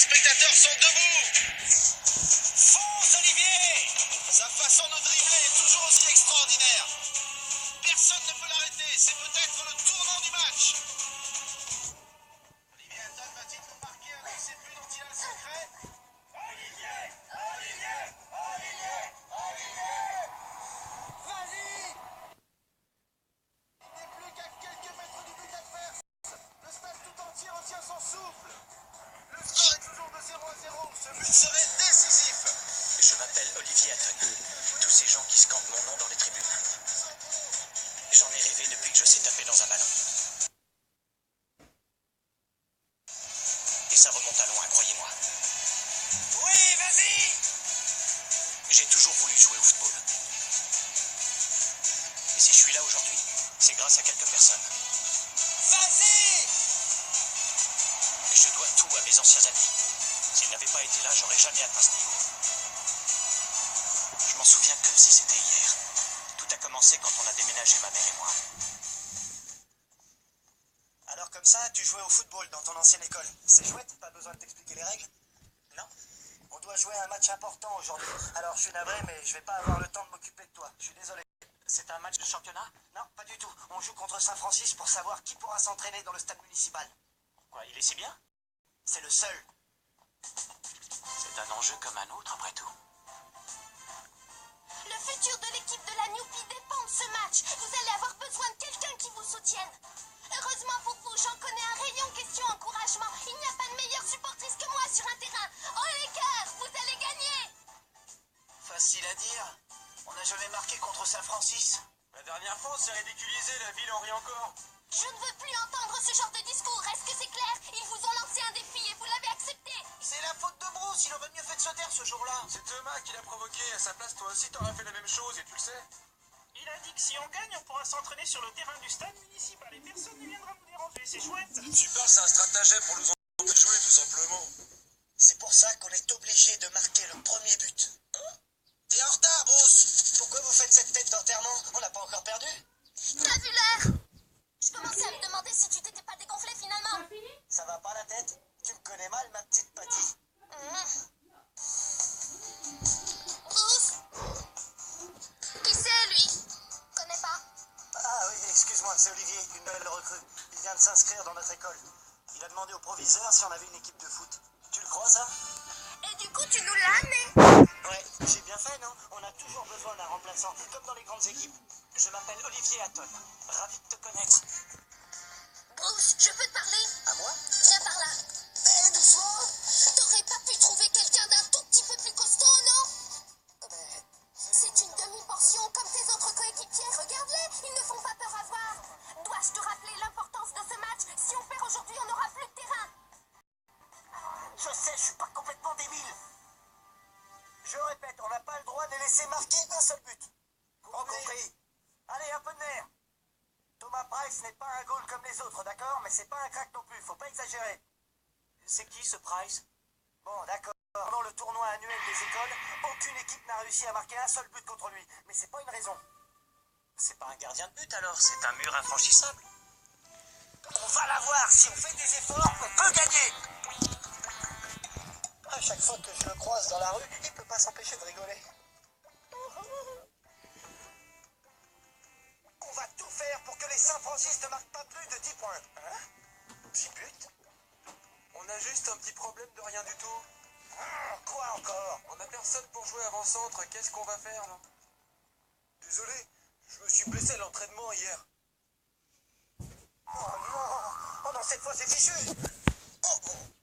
spectateurs sont debout. Fonce, Olivier! Sa façon de dribbler est toujours aussi extraordinaire. Personne ne peut l'arrêter. C'est peut-être le tournant du match. Olivier Hatton va-t-il nous marquer avec ses buts dont il a le secret? Olivier! Olivier! Olivier! Olivier! Vas-y! Il n'est plus qu'à quelques mètres du but adverse. Le stade tout entier retient son souffle. Le score est toujours de 0-0. Ce but serait décisif. Je m'appelle Olivier Hatton. Tous ces gens qui scandent mon nom dans les tribunes. J'en ai rêvé depuis que je sais taper dans un ballon. Et ça remonte à loin, croyez-moi. Oui, vas-y! J'ai toujours voulu jouer au football. Et si je suis là aujourd'hui, c'est grâce à quelques personnes. Vas-y! Et je dois tout à mes anciens amis. S'ils n'avaient pas été là, j'aurais jamais atteint ce niveau. Je m'en souviens comme si c'était hier. Tout a commencé quand on a déménagé, ma mère et moi. Alors comme ça, tu jouais au football dans ton ancienne école. C'est chouette, pas besoin de t'expliquer les règles? Non? On doit jouer un match important aujourd'hui. Alors je suis navré, mais je vais pas avoir le temps de m'occuper de toi. Je suis désolé. C'est un match de championnat? Non, pas du tout. On joue contre Saint-Francis pour savoir qui pourra s'entraîner dans le stade municipal. Quoi, il est si bien? C'est le seul. C'est un enjeu comme un autre, après tout. Le futur de l'équipe de la Newpie dépend de ce match. Vous allez avoir besoin de quelqu'un qui vous soutienne. Heureusement pour vous, j'en connais un rayon question encouragement. Il n'y a pas de meilleure supportrice que moi sur un terrain. Oh les cœurs, vous allez gagner! Facile à dire. On n'a jamais marqué contre Saint-Francis. La dernière fois, on s'est ridiculisé, la ville en rit encore. Je ne veux plus entendre ce genre de discours. Est-ce que c'est clair? Ils vous ont lancé un défi et vous l'avez accepté. C'est la faute de Bruce, il aurait mieux fait de se taire ce jour-là. C'est Thomas qui l'a provoqué. À sa place, toi aussi, t'aurais fait la même chose et tu le sais. Il a dit que si on gagne, on pourra s'entraîner sur le terrain du stade municipal et personne ne viendra nous déranger, c'est chouette. Super, c'est un stratagème pour nous empêcher de jouer, tout simplement. C'est pour ça qu'on est obligé de marquer le premier but. T'es en retard, Bruce. Pourquoi vous faites cette tête d'enterrement? On n'a pas encore perdu. T'as vu l'heure? Je commençais à me demander si tu t'étais pas dégonflé finalement. Ça va pas la tête? Tu me connais mal, ma petite Patty. Bruce? Qui c'est lui? Connais pas. Ah oui, excuse-moi, c'est Olivier, une nouvelle recrue. Il vient de s'inscrire dans notre école. Il a demandé au proviseur si on avait une équipe de foot. Tu le crois, ça? Et du coup, tu nous l'as amené? Ouais, j'ai bien fait, non? On a toujours besoin d'un remplaçant, comme dans les grandes équipes. Je m'appelle Olivier Hatton. Ravi de te connaître. Bruce, je peux te parler? À moi? Viens par là. Doucement! T'aurais pas pu trouver quelqu'un d'un tout petit peu plus costaud, non? C'est une demi-portion comme tes autres coéquipiers. Regarde-les, ils ne font pas peur à voir. Dois-je te rappeler l'importance de ce match? Si on perd aujourd'hui, on n'aura plus de terrain. Je sais, je suis pas complètement débile. Je répète, on n'a pas le droit de les laisser marquer un seul but. Compris. Allez, un peu de nerf. Thomas Price n'est pas un goal comme les autres, d'accord? Mais c'est pas un crack non plus, faut pas exagérer. C'est qui ce Price? Bon, d'accord. Pendant le tournoi annuel des écoles, aucune équipe n'a réussi à marquer un seul but contre lui. Mais c'est pas une raison. C'est pas un gardien de but alors, c'est un mur infranchissable. On va l'avoir, si on fait des efforts, on peut gagner. À chaque fois que je le croise dans la rue, il peut pas s'empêcher de rigoler. On va tout faire pour que les Saint-Francis ne marquent pas plus de 10 points. Hein? 10 buts? On a juste un petit problème de rien du tout. Quoi encore? On a personne pour jouer avant-centre. Qu'est-ce qu'on va faire, là? Désolé, je me suis blessé à l'entraînement hier. Oh non! Oh non, cette fois c'est fichu! Oh bon!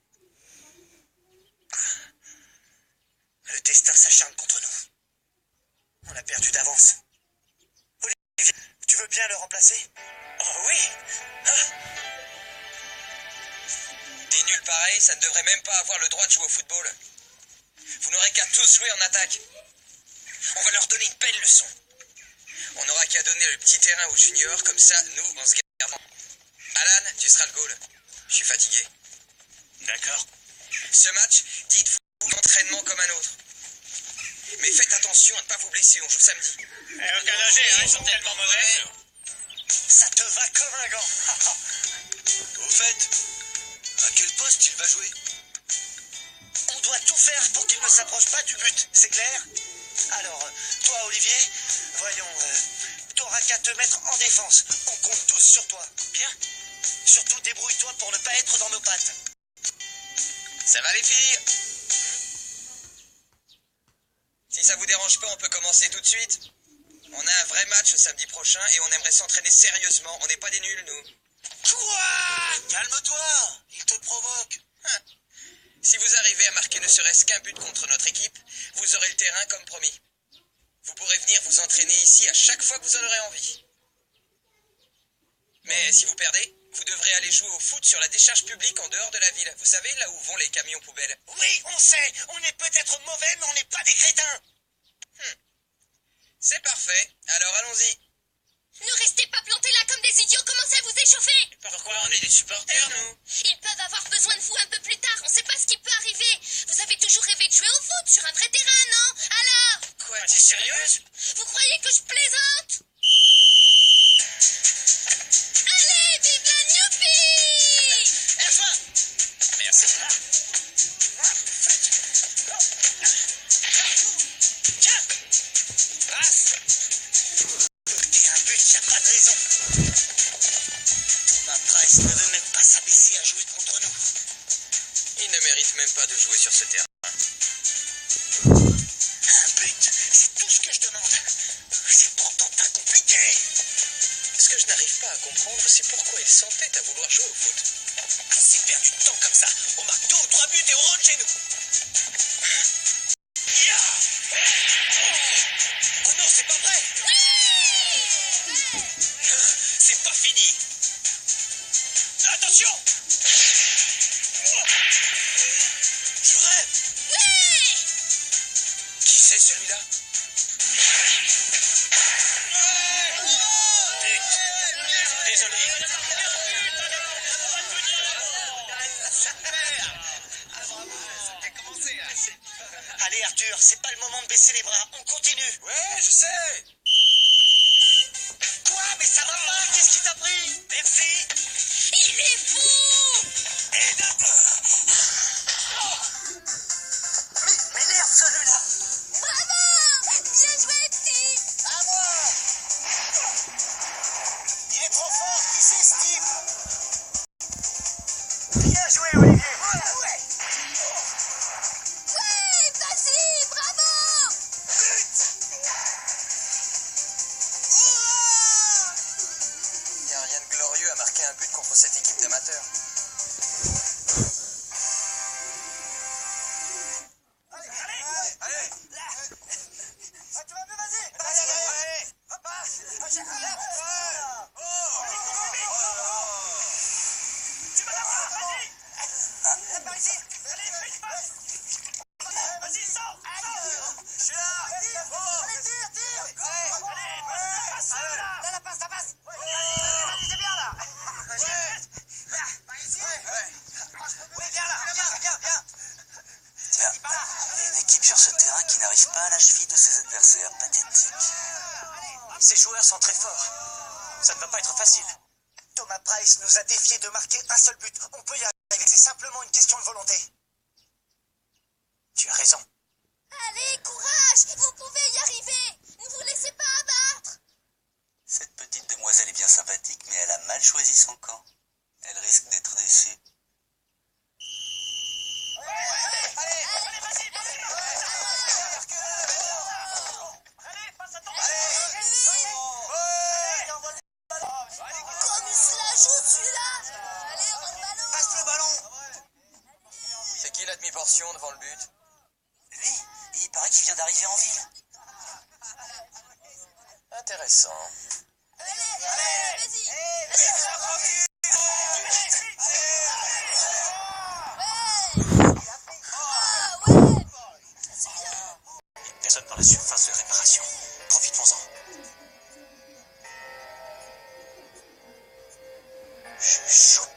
Le destin s'acharne contre nous. On a perdu d'avance. Olivier, tu veux bien le remplacer? Oh oui! Des nuls pareils, ça ne devrait même pas avoir le droit de jouer au football. Vous n'aurez qu'à tous jouer en attaque. On va leur donner une belle leçon. On n'aura qu'à donner le petit terrain aux juniors, comme ça, nous, on se garde. Alan, tu seras le goal. Je suis fatigué. D'accord. Ce match, dites-vous entraînement comme un autre. Mais faites attention à ne pas vous blesser, on joue samedi. Aucun danger, hein, ils sont tellement mauvais. Ça te va comme un gant! Au fait, à quel poste il va jouer? faire pour qu'il ne s'approche pas du but, c'est clair? Alors, toi Olivier, voyons, t'auras qu'à te mettre en défense. On compte tous sur toi. Bien? Surtout débrouille-toi pour ne pas être dans nos pattes. Ça va les filles? Si ça vous dérange pas, on peut commencer tout de suite. On a un vrai match samedi prochain et on aimerait s'entraîner sérieusement. On n'est pas des nuls, nous. Quoi? Calme-toi, il te provoque. Si vous arrivez à marquer ne serait-ce qu'un but contre notre équipe, vous aurez le terrain comme promis. Vous pourrez venir vous entraîner ici à chaque fois que vous en aurez envie. Mais si vous perdez, vous devrez aller jouer au foot sur la décharge publique en dehors de la ville. Vous savez, là où vont les camions poubelles. Oui, on sait, on est peut-être mauvais, mais on n'est pas des crétins. C'est parfait, alors allons-y. Ne restez pas plantés là comme des idiots, commencez à vous échauffer. Pourquoi on est des supporters, nous? Ils peuvent avoir besoin de vous un peu plus tard, on sait pas ce qui peut arriver. Vous avez toujours rêvé de jouer au foot sur un vrai terrain, non? Alors? Quoi, t'es sérieuse? Vous croyez que je plaisante? Allez, vive la Newpie! Lâche-moi! Merci. Tiens, passe. T'es un but, y a pas de raison. Thomas Price ne veut même pas s'abaisser à jouer contre nous. Il ne mérite même pas de jouer sur ce terrain. Un but, c'est tout ce que je demande. C'est pourtant pas compliqué. Ce que je n'arrive pas à comprendre, c'est pourquoi il s'entête à vouloir jouer au foot. C'est perdre du temps comme ça. On marque 2 ou 3 buts et on rentre chez nous. Oh non, c'est pas vrai. C'est pas fini. Attention. Je rêve. Qui c'est celui-là? Désolé. Allez Arthur, c'est pas le moment de baisser les bras, on continue. Ouais, je sais. Quoi? Mais ça va pas, qu'est-ce qui t'a pris? Merci. Il est fou! Et d'abord. M'énerve celui-là. Bravo! Bien joué, petit! À moi. Il est trop fort, qui c'est Steve? Bien joué Olivier. Ouais. Ouais, vas-y, bravo! Il n'y a rien de glorieux à marquer un but contre cette équipe d'amateurs. Allez. Ah, tu vas mieux, vas-y. Allez. Passe. Tu vas l'avoir, vas-y. Par ici. Allez, vite, passe. Vas-y, sors. Je suis là. Allez, tire. Allez, passe. Là, la passe, ça passe. Vas-y, c'est bien, là. Là, par ici. Oui, viens là. Viens. Tiens, il y a une équipe sur ce terrain qui n'arrive pas à la cheville de ses adversaires. Pathétique. Ces joueurs sont très forts. Ça ne va pas être facile. Thomas Price nous a défié de marquer un seul but. On peut y arriver. C'est simplement une question de volonté. Tu as raison. Allez, courage! Vous pouvez y arriver! Ne vous laissez pas abattre! Cette petite demoiselle est bien sympathique, mais elle a mal choisi son camp. Elle risque d'être déçue. Allez, vas-y. Allez, passe à ton Comme il se la joue, celui-là! Allez, rends le ballon! Passe le ballon. C'est qui la demi-portion devant le but? Lui, il paraît qu'il vient d'arriver en ville. Intéressant. Allez, vas-y! Ah ouais! C'est bien! Personne par la surface de réparation. Profitons-en. Je shoot.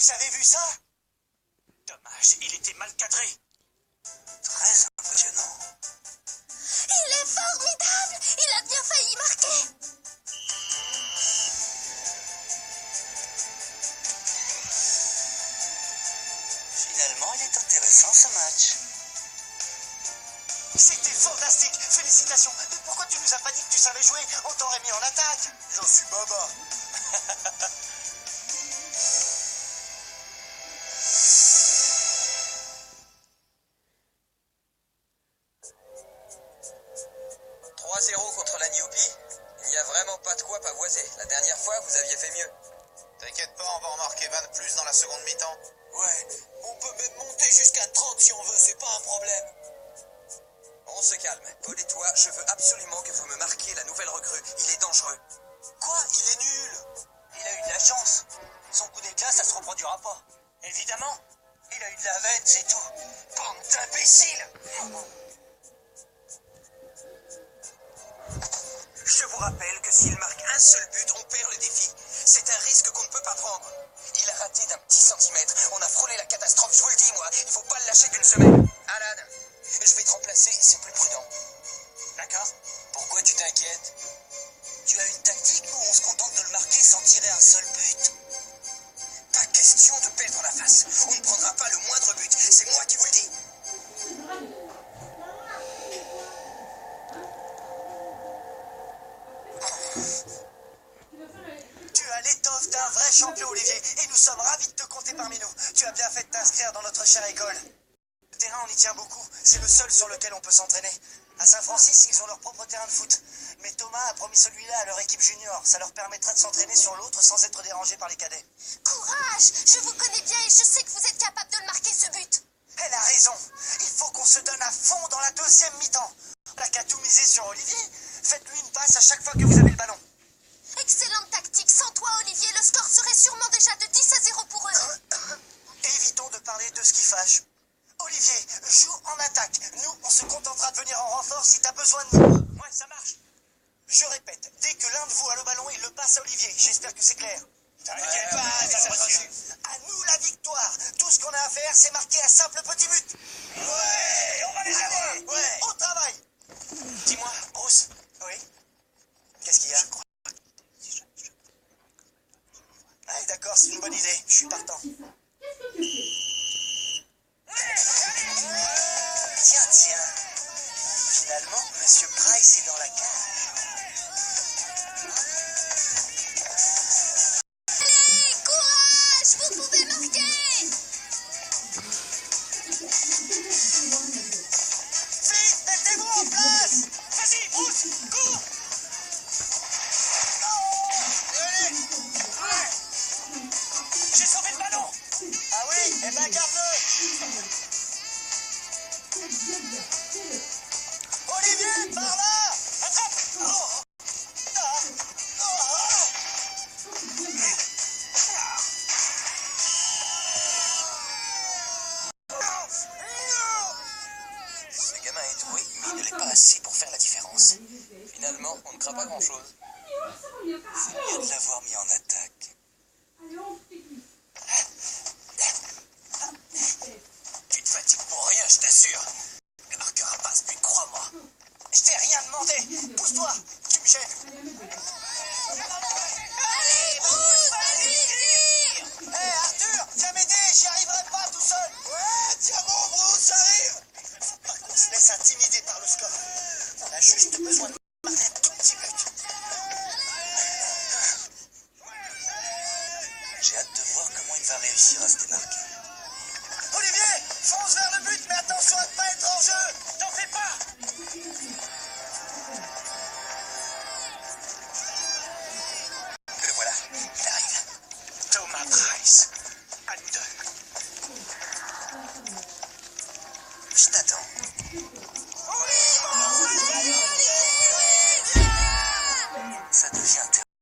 Vous avez vu ça? Dommage, il était mal cadré. Très impressionnant. Il est formidable. Il a bien failli marquer. Finalement, il est intéressant ce match. C'était fantastique. Félicitations. Mais pourquoi tu nous as pas dit que tu savais jouer? On t'aurait mis en attaque. J'en suis baba. Contre la Myopie, il n'y a vraiment pas de quoi pavoiser. La dernière fois, vous aviez fait mieux. T'inquiète pas, on va en marquer 20 de plus dans la seconde mi-temps. Ouais, on peut même monter jusqu'à 30 si on veut, c'est pas un problème. On se calme. Paul et toi, je veux absolument que vous me marquiez la nouvelle recrue. Il est dangereux. Quoi? Il est nul. Il a eu de la chance. Son coup d'éclat, ça se reproduira pas. Évidemment. Il a eu de la veine, c'est tout. Bande d'imbéciles. Je vous rappelle que s'il marque un seul but, on perd le défi. C'est un risque qu'on ne peut pas prendre. Il a raté d'un petit centimètre. On a frôlé la catastrophe, je vous le dis, moi. Il faut pas le lâcher d'une semaine. Alan, je vais te remplacer, c'est plus prudent. D'accord. Pourquoi tu t'inquiètes? Tu as une tactique ou on se contente de le marquer sans tirer un seul but? Pas question de perdre la face. On ne prendra pas le moindre but. C'est moi qui vous le dis. Tu as l'étoffe d'un vrai champion, Olivier, et nous sommes ravis de te compter parmi nous. Tu as bien fait de t'inscrire dans notre chère école. Le terrain, on y tient beaucoup. C'est le seul sur lequel on peut s'entraîner. À Saint-Francis, ils ont leur propre terrain de foot. Mais Thomas a promis celui-là à leur équipe junior. Ça leur permettra de s'entraîner sur l'autre sans être dérangés par les cadets. Courage. Je vous connais bien et je sais que vous êtes capable de le marquer, ce but. Elle a raison. Il faut qu'on se donne à fond dans la deuxième mi-temps. On n'a qu'à tout miser sur Olivier. Faites-lui une passe à chaque fois que vous avez le ballon. Excellente tactique. Sans toi, Olivier, le score serait sûrement déjà de 10-0 pour eux. Évitons de parler de ce qui fâche. Olivier, joue en attaque. Nous, on se contentera de venir en renfort si t'as besoin de nous. Ouais, ça marche. Je répète, dès que l'un de vous a le ballon, il le passe à Olivier. J'espère que c'est clair. T'inquiète pas, ça va reçu. À nous la victoire. Tout ce qu'on a à faire, c'est marquer un simple petit but. Ouais, on va les avoir. Ouais, au travail. Dis-moi, Bruce. Oui. Qu'est-ce qu'il y a? Ah, d'accord, c'est une bonne idée. Je suis partant. Tiens. Finalement, Monsieur Price est dans la cage. Allez, courage. Vous pouvez marquer. Vite, mettez-vous en place. Vas-y, Bruce, cours. Allez. J'ai sauvé le ballon. Ah oui? Eh ben, garde-le. Olivier, par là. Attrape. Oh. Ce gamin est doué, mais il ne l'est pas assez pour faire la différence. Finalement, on ne craint pas grand-chose. C'est mieux de l'avoir